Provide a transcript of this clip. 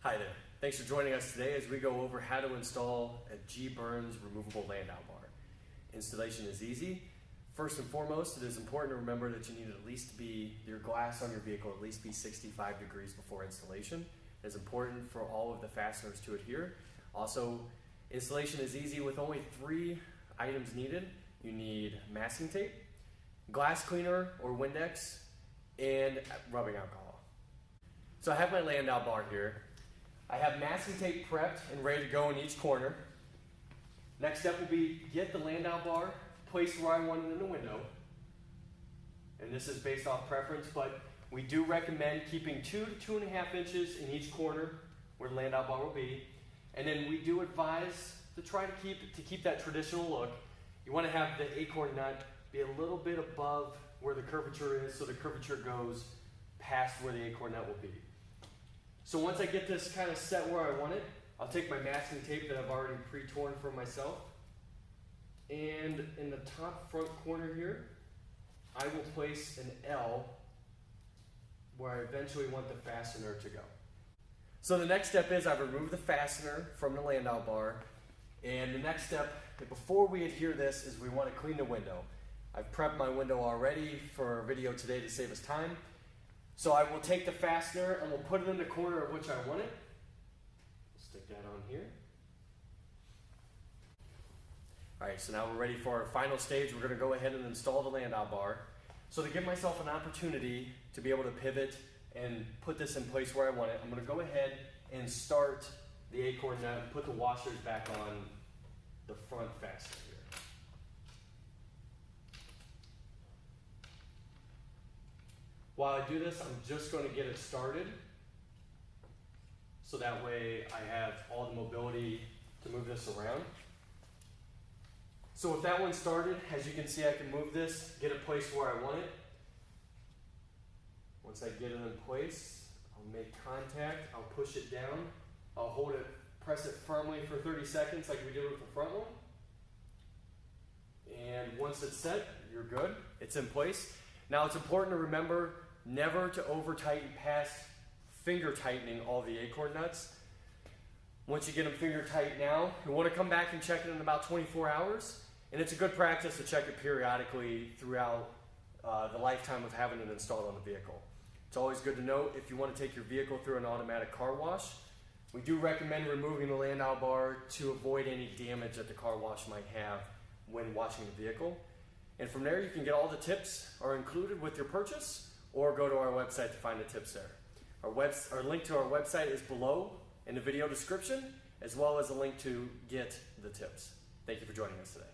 Hi there. Thanks for joining us today as we go over how to install a G. Burns removable Landau bar. Installation is easy. First and foremost, it is important to remember that you need at least your glass on your vehicle at least be 65 degrees before installation. It is important for all of the fasteners to adhere. Also, installation is easy with only 3 items needed. You need masking tape, glass cleaner or Windex, and rubbing alcohol. So I have my Landau bar here. I have masking tape prepped and ready to go in each corner. Next step will be get the Landau bar placed where I want it in the window. And this is based off preference, but we do recommend keeping 2 to 2.5 inches in each corner where the Landau bar will be. And then we do advise to try to keep that traditional look. You want to have the acorn nut be a little bit above where the curvature is, so the curvature goes past where the acorn nut will be. So once I get this kind of set where I want it, I'll take my masking tape that I've already pre-torn for myself, and in the top front corner here, I will place an L where I eventually want the fastener to go. So the next step is I've removed the fastener from the Landau bar, and the next step, before we adhere this, is we want to clean the window. I've prepped my window already for a video today to save us time. So I will take the fastener and we'll put it in the corner of which I want it. Stick that on here. Alright, so now we're ready for our final stage. We're going to go ahead and install the Landau bar. So to give myself an opportunity to be able to pivot and put this in place where I want it, I'm going to go ahead and start the acorn nut and put the washers back on the front fastener here. While I do this, I'm just going to get it started so that way I have all the mobility to move this around. So with that one started, as you can see, I can move this, get it placed where I want it. Once I get it in place, I'll make contact, I'll push it down, I'll hold it, press it firmly for 30 seconds like we did with the front one. And once it's set, you're good, it's in place. Now it's important to remember never to over tighten past finger tightening all the acorn nuts. Once you get them finger tight now, you want to come back and check it in about 24 hours. And it's a good practice to check it periodically throughout the lifetime of having it installed on the vehicle. It's always good to note if you want to take your vehicle through an automatic car wash, we do recommend removing the Landau bar to avoid any damage that the car wash might have when washing the vehicle. And from there you can get all the tips are included with your purchase, or go to our website to find the tips there. Our link to our website is below in the video description, as well as a link to get the tips. Thank you for joining us today.